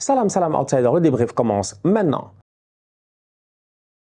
Salam, salam, outsider. Le débrief commence maintenant.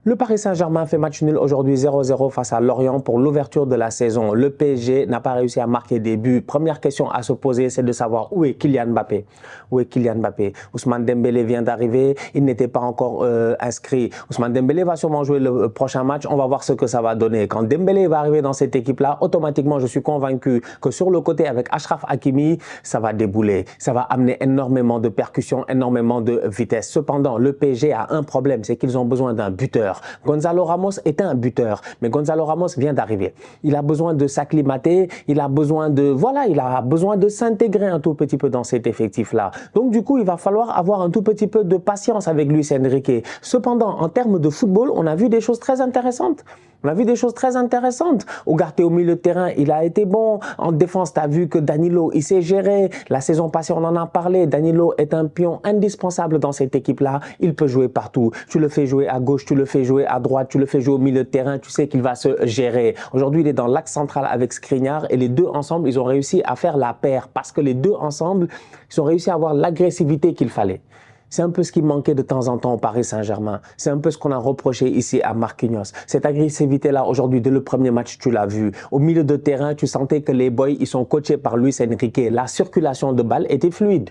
Le Paris Saint-Germain fait match nul aujourd'hui 0-0 face à Lorient pour l'ouverture de la saison. Le PSG n'a pas réussi à marquer des buts. Première question à se poser, c'est de savoir où est Kylian Mbappé. Où est Kylian Mbappé? Ousmane Dembélé vient d'arriver, il n'était pas encore inscrit. Ousmane Dembélé va sûrement jouer le prochain match, on va voir ce que ça va donner. Quand Dembélé va arriver dans cette équipe-là, automatiquement, je suis convaincu que sur le côté avec Achraf Hakimi, ça va débouler. Ça va amener énormément de percussions, énormément de vitesse. Cependant, le PSG a un problème, c'est qu'ils ont besoin d'un buteur. Gonzalo Ramos était un buteur, mais Gonzalo Ramos vient d'arriver. Il a besoin de s'acclimater, il a besoin de s'intégrer un tout petit peu dans cet effectif-là. Donc du coup, il va falloir avoir un tout petit peu de patience avec Luis Enrique. Cependant, en termes de football, on a vu des choses très intéressantes. Ugarte au milieu de terrain, il a été bon. En défense, tu as vu que Danilo, il s'est géré. La saison passée, on en a parlé. Danilo est un pion indispensable dans cette équipe-là. Il peut jouer partout. Tu le fais jouer à gauche, tu le fais jouer à droite, tu le fais jouer au milieu de terrain. Tu sais qu'il va se gérer. Aujourd'hui, il est dans l'axe central avec Skriniar et les deux ensemble, ils ont réussi à faire la paire parce que les deux ensemble, ils ont réussi à avoir l'agressivité qu'il fallait. C'est un peu ce qui manquait de temps en temps au Paris Saint-Germain. C'est un peu ce qu'on a reproché ici à Marquinhos. Cette agressivité-là, aujourd'hui, dès le premier match, tu l'as vu. Au milieu de terrain, tu sentais que les boys, ils sont coachés par Luis Enrique. La circulation de balles était fluide.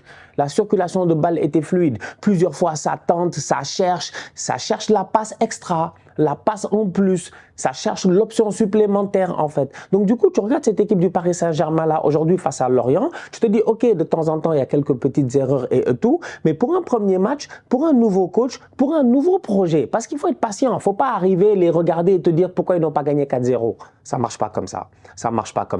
Plusieurs fois, ça tente, ça cherche la passe extra, la passe en plus. Ça cherche l'option supplémentaire, en fait. Donc, du coup, tu regardes cette équipe du Paris Saint-Germain, là, aujourd'hui, face à Lorient. Tu te dis, OK, de temps en temps, il y a quelques petites erreurs et tout. Mais pour un premier match, pour un nouveau coach, pour un nouveau projet, parce qu'il faut être patient. Il ne faut pas arriver, les regarder et te dire pourquoi ils n'ont pas gagné 4-0. Ça ne marche pas comme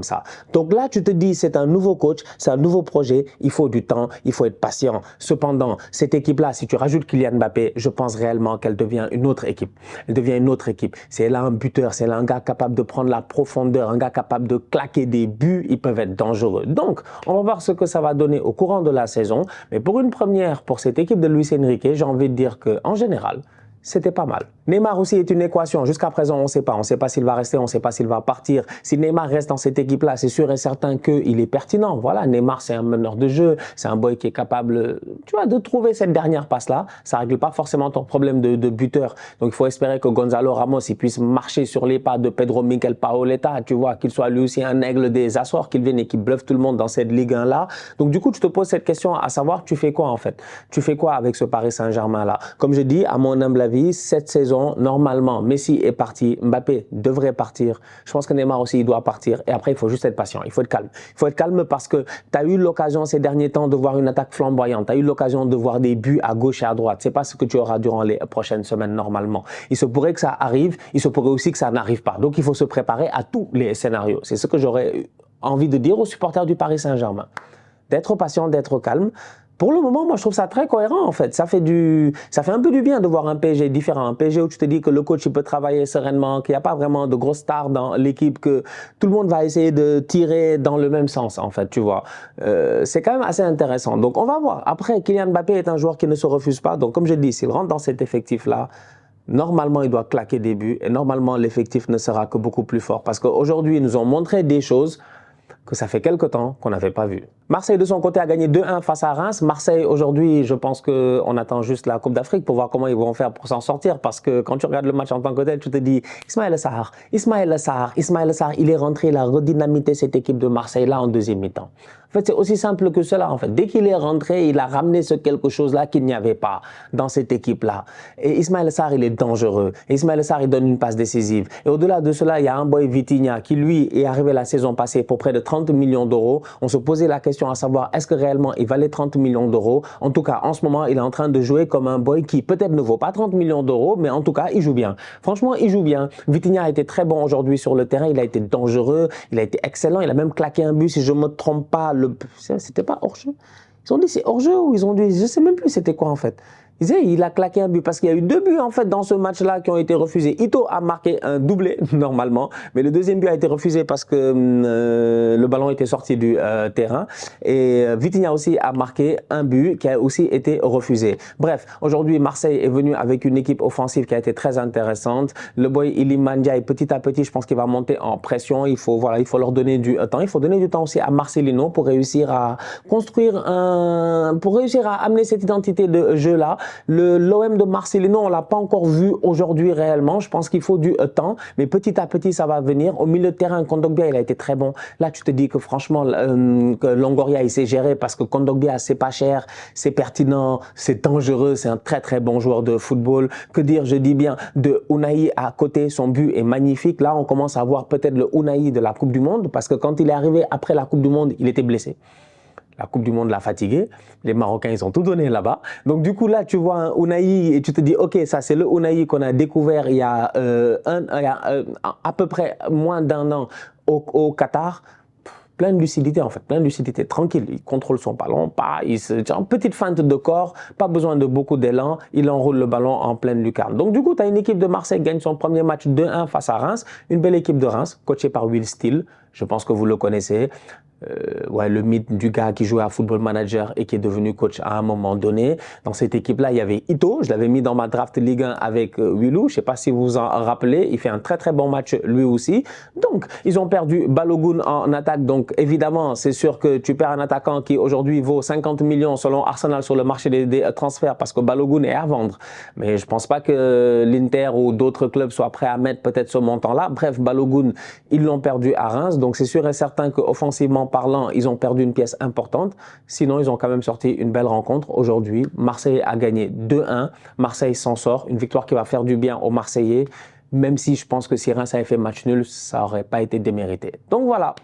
ça. Donc là, tu te dis, c'est un nouveau coach, c'est un nouveau projet. Il faut du temps, il faut être patient. Cependant, cette équipe-là, si tu rajoutes Kylian Mbappé, je pense réellement qu'elle devient une autre équipe. C'est là un buteur, c'est là un gars capable de prendre la profondeur, un gars capable de claquer des buts. Ils peuvent être dangereux. Donc, on va voir ce que ça va donner au courant de la saison. Mais pour une première, pour cette équipe de Luis Enrique, j'ai envie de dire qu'en général, c'était pas mal. Neymar aussi est une équation. Jusqu'à présent, on ne sait pas. On ne sait pas s'il va rester, on ne sait pas s'il va partir. Si Neymar reste dans cette équipe-là, c'est sûr et certain qu'il est pertinent. Voilà, Neymar, c'est un meneur de jeu. C'est un boy qui est capable, tu vois, de trouver cette dernière passe-là. Ça ne règle pas forcément ton problème de buteur. Donc, il faut espérer que Gonzalo Ramos il puisse marcher sur les pas de Pedro Miguel Paoletta. Tu vois, qu'il soit lui aussi un aigle des Açores, qu'il vienne et qu'il bluffe tout le monde dans cette Ligue 1-là. Donc, du coup, tu te poses cette question à savoir, tu fais quoi en fait? Tu fais quoi avec ce Paris Saint-Germain-là? Comme je dis, à mon humble avis, cette saison, normalement, Messi est parti, Mbappé devrait partir. Je pense que Neymar aussi, il doit partir. Et après, il faut juste être patient, il faut être calme. Il faut être calme parce que tu as eu l'occasion ces derniers temps de voir une attaque flamboyante. Tu as eu l'occasion de voir des buts à gauche et à droite. Ce n'est pas ce que tu auras durant les prochaines semaines normalement. Il se pourrait que ça arrive, il se pourrait aussi que ça n'arrive pas. Donc, il faut se préparer à tous les scénarios. C'est ce que j'aurais envie de dire aux supporters du Paris Saint-Germain. D'être patient, d'être calme. Pour le moment, moi, je trouve ça très cohérent, en fait. Ça fait un peu du bien de voir un PSG différent. Un PSG où tu te dis que le coach, il peut travailler sereinement, qu'il n'y a pas vraiment de grosses stars dans l'équipe, que tout le monde va essayer de tirer dans le même sens, en fait, tu vois. C'est quand même assez intéressant. Donc, on va voir. Après, Kylian Mbappé est un joueur qui ne se refuse pas. Donc, comme je dis, s'il rentre dans cet effectif-là, normalement, il doit claquer des buts. Et normalement, l'effectif ne sera que beaucoup plus fort. Parce qu'aujourd'hui, ils nous ont montré des choses que ça fait quelque temps qu'on n'avait pas vu. Marseille, de son côté, a gagné 2-1 face à Reims. Marseille, aujourd'hui, je pense qu'on attend juste la Coupe d'Afrique pour voir comment ils vont faire pour s'en sortir. Parce que quand tu regardes le match en tant que tel, tu te dis Ismaïla Sarr, il est rentré, il a redynamité cette équipe de Marseille-là en deuxième mi-temps. En fait, c'est aussi simple que cela. En fait, dès qu'il est rentré, il a ramené ce quelque chose-là qu'il n'y avait pas dans cette équipe-là. Et Ismaïla Sarr, il est dangereux. Et Ismaïla Sarr, il donne une passe décisive. Et au-delà de cela, il y a un boy Vitinha qui, lui, est arrivé la saison passée pour près de 30 millions d'euros. On se posait la question à savoir est-ce que réellement il valait 30 millions d'euros. En tout cas, en ce moment, il est en train de jouer comme un boy qui peut-être ne vaut pas 30 millions d'euros, mais en tout cas, il joue bien. Franchement, il joue bien. Vitinha a été très bon aujourd'hui sur le terrain. Il a été dangereux. Il a été excellent. Il a même claqué un but, si je ne me trompe pas. C'était pas hors-jeu. Ils ont dit c'est hors-jeu ou ils ont dit, je sais même plus c'était quoi en fait. Il a claqué un but parce qu'il y a eu 2 buts en fait dans ce match-là qui ont été refusés. Ito a marqué un doublé normalement, mais le deuxième but a été refusé parce que le ballon était sorti du terrain. Et Vitinha aussi a marqué un but qui a aussi été refusé. Bref, aujourd'hui Marseille est venu avec une équipe offensive qui a été très intéressante. Le boy Iliman Ndiaye, petit à petit, je pense qu'il va monter en pression. Il faut leur donner du temps. Il faut donner du temps aussi à Marcelino pour réussir à construire pour réussir à amener cette identité de jeu là. L'OM de Marcelino, on l'a pas encore vu aujourd'hui réellement. Je pense qu'il faut du temps, mais petit à petit, ça va venir. Au milieu de terrain, Kondogbia, il a été très bon. Là, tu te dis que franchement, que Longoria, il s'est géré parce que Kondogbia, c'est pas cher, c'est pertinent, c'est dangereux, c'est un très très bon joueur de football. Que dire, je dis bien, de Unai à côté, son but est magnifique. Là, on commence à voir peut-être le Unai de la Coupe du Monde parce que quand il est arrivé après la Coupe du Monde, il était blessé. La Coupe du Monde l'a fatigué. Les Marocains, ils ont tout donné là-bas. Donc, du coup, là, tu vois un Unai et tu te dis, OK, ça, c'est le Unai qu'on a découvert il y a, à peu près moins d'1 an au Qatar. Plein de lucidité, en fait. Plein de lucidité. Tranquille. Il contrôle son ballon. Une petite feinte de corps. Pas besoin de beaucoup d'élan. Il enroule le ballon en pleine lucarne. Donc, du coup, tu as une équipe de Marseille qui gagne son premier match 2-1 face à Reims. Une belle équipe de Reims, coachée par Will Steele. Je pense que vous le connaissez. Ouais, le mythe du gars qui jouait à Football Manager et qui est devenu coach à un moment donné. Dans cette équipe-là, il y avait Ito. Je l'avais mis dans ma draft Ligue 1 avec Wilou. Je ne sais pas si vous vous en rappelez. Il fait un très très bon match lui aussi. Donc, ils ont perdu Balogun en attaque. Donc, évidemment, c'est sûr que tu perds un attaquant qui aujourd'hui vaut 50 millions selon Arsenal sur le marché des transferts parce que Balogun est à vendre. Mais je ne pense pas que l'Inter ou d'autres clubs soient prêts à mettre peut-être ce montant-là. Bref, Balogun, ils l'ont perdu à Reims. Donc, c'est sûr et certain qu'offensivement parlant, ils ont perdu une pièce importante. Sinon, ils ont quand même sorti une belle rencontre aujourd'hui. Marseille a gagné 2-1. Marseille s'en sort. Une victoire qui va faire du bien aux Marseillais. Même si je pense que si Reims avait fait match nul, ça n'aurait pas été démérité. Donc voilà.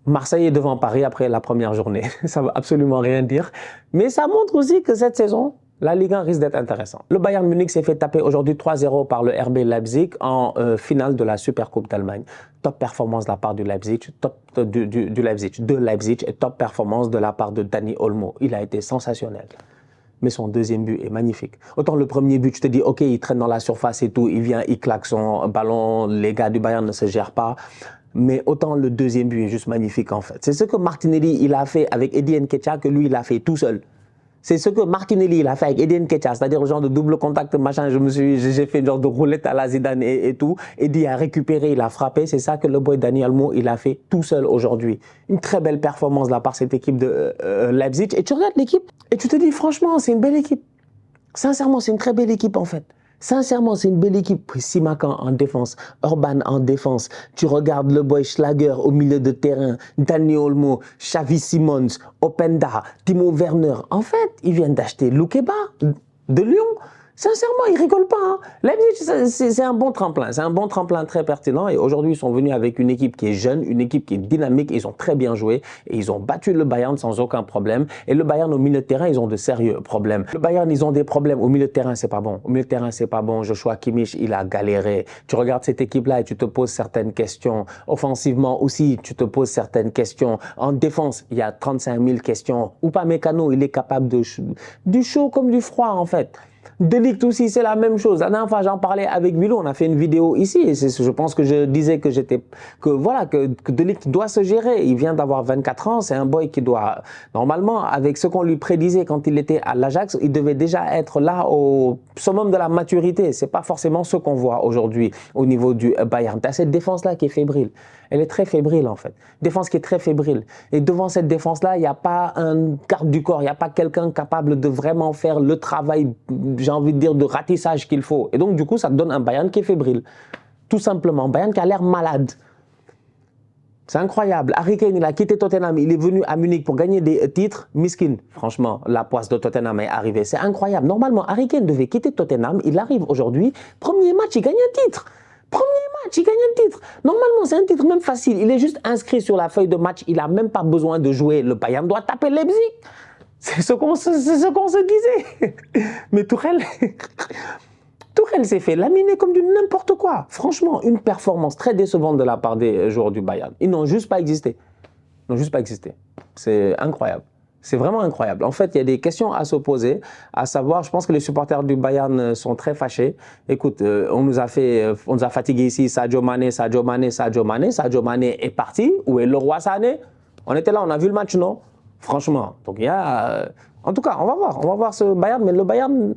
Marseille est devant Paris après la première journée. Ça ne veut absolument rien dire. Mais ça montre aussi que cette saison, la Ligue 1 risque d'être intéressante. Le Bayern Munich s'est fait taper aujourd'hui 3-0 par le RB Leipzig en finale de la Supercoupe d'Allemagne. Top performance de la part du Leipzig, de Leipzig et top performance de la part de Dani Olmo. Il a été sensationnel. Mais son deuxième but est magnifique. Autant le premier but, tu te dis, OK, il traîne dans la surface et tout, il vient, il claque son ballon, les gars du Bayern ne se gèrent pas. Mais autant le deuxième but est juste magnifique en fait. C'est ce que Martinelli il a fait avec Eddie Nketiah que lui il a fait tout seul. C'est ce que Martinelli il a fait avec Eddie Nketiah, c'est-à-dire le genre de double contact machin. J'ai fait une genre de roulette à la Zidane et tout. Eddie a récupéré, il a frappé. C'est ça que le boy Dani Olmo il a fait tout seul aujourd'hui. Une très belle performance de la part de cette équipe de Leipzig. Et tu regardes l'équipe et tu te dis franchement c'est une belle équipe. Sincèrement c'est une très belle équipe en fait. Sincèrement, c'est une belle équipe. Simakan en défense, Orban en défense. Tu regardes le boy Schlager au milieu de terrain, Dani Olmo, Xavi Simons, Openda, Timo Werner. En fait, ils viennent d'acheter Loukeba de Lyon. Sincèrement, ils rigolent pas. Hein. Leipzig, c'est un bon tremplin. C'est un bon tremplin très pertinent. Et aujourd'hui, ils sont venus avec une équipe qui est jeune, une équipe qui est dynamique. Ils ont très bien joué. Et ils ont battu le Bayern sans aucun problème. Et le Bayern, au milieu de terrain, ils ont de sérieux problèmes. Le Bayern, ils ont des problèmes. Au milieu de terrain, c'est pas bon. Au milieu de terrain, c'est pas bon. Joshua Kimmich, il a galéré. Tu regardes cette équipe-là et tu te poses certaines questions. Offensivement aussi, tu te poses certaines questions. En défense, il y a 35 000 questions. Upamecano, il est capable du chaud comme du froid, en fait. De Ligt aussi, c'est la même chose. La dernière fois, j'en parlais avec Milo, on a fait une vidéo ici et je pense que je disais que De Ligt doit se gérer. Il vient d'avoir 24 ans, c'est un boy qui doit, normalement, avec ce qu'on lui prédisait quand il était à l'Ajax, il devait déjà être là au summum de la maturité. C'est pas forcément ce qu'on voit aujourd'hui au niveau du Bayern. T'as cette défense-là qui est fébrile. Elle est très fébrile en fait. Défense qui est très fébrile. Et devant cette défense-là, il n'y a pas un garde du corps, il n'y a pas quelqu'un capable de vraiment faire le travail, j'ai envie de dire, de ratissage qu'il faut. Et donc du coup, ça donne un Bayern qui est fébrile. Tout simplement, Bayern qui a l'air malade. C'est incroyable. Harry Kane, il a quitté Tottenham, il est venu à Munich pour gagner des titres. Miskin, franchement, la poisse de Tottenham est arrivée. C'est incroyable. Normalement, Harry Kane devait quitter Tottenham, il arrive aujourd'hui, premier match, il gagne un titre. Premier match, il gagne un titre. Normalement, c'est un titre même facile. Il est juste inscrit sur la feuille de match. Il n'a même pas besoin de jouer. Le Bayern doit taper Leipzig. C'est ce qu'on se disait. Mais Tuchel s'est fait laminer comme du n'importe quoi. Franchement, une performance très décevante de la part des joueurs du Bayern. Ils n'ont juste pas existé. Ils n'ont juste pas existé. C'est incroyable. C'est vraiment incroyable. En fait, il y a des questions à se poser, à savoir, je pense que les supporters du Bayern sont très fâchés. Écoute, on nous a fatigué ici, Sadio Mané, Sadio Mané, Sadio Mané. Sadio Mané est parti. Où est le roi Sané? On était là, on a vu le match, non? Franchement. Donc, il y a... en tout cas, on va voir ce Bayern. Mais le Bayern,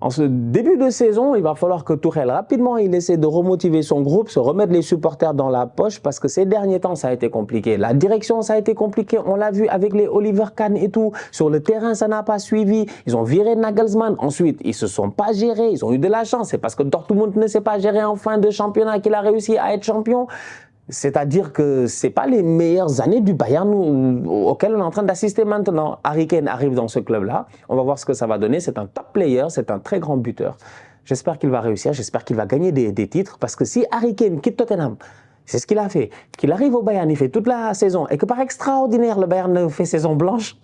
en ce début de saison, il va falloir que Tuchel, rapidement, il essaie de remotiver son groupe, se remettre les supporters dans la poche, parce que ces derniers temps, ça a été compliqué. La direction, ça a été compliqué. On l'a vu avec les Oliver Kahn et tout. Sur le terrain, ça n'a pas suivi. Ils ont viré Nagelsmann. Ensuite, ils se sont pas gérés. Ils ont eu de la chance. C'est parce que Dortmund ne s'est pas géré en fin de championnat qu'il a réussi à être champion. C'est-à-dire que ce n'est pas les meilleures années du Bayern auxquelles on est en train d'assister maintenant. Harry Kane arrive dans ce club-là. On va voir ce que ça va donner. C'est un top player, c'est un très grand buteur. J'espère qu'il va réussir, j'espère qu'il va gagner des titres. Parce que si Harry Kane quitte Tottenham, c'est ce qu'il a fait, qu'il arrive au Bayern, il fait toute la saison, et que par extraordinaire, le Bayern fait saison blanche,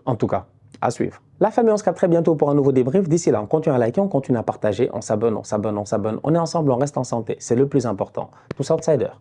en tout cas, à suivre. La famille, on se capte très bientôt pour un nouveau débrief. D'ici là, on continue à liker, on continue à partager, on s'abonne, on s'abonne, on s'abonne. On est ensemble, on reste en santé. C'est le plus important. Tous outsiders.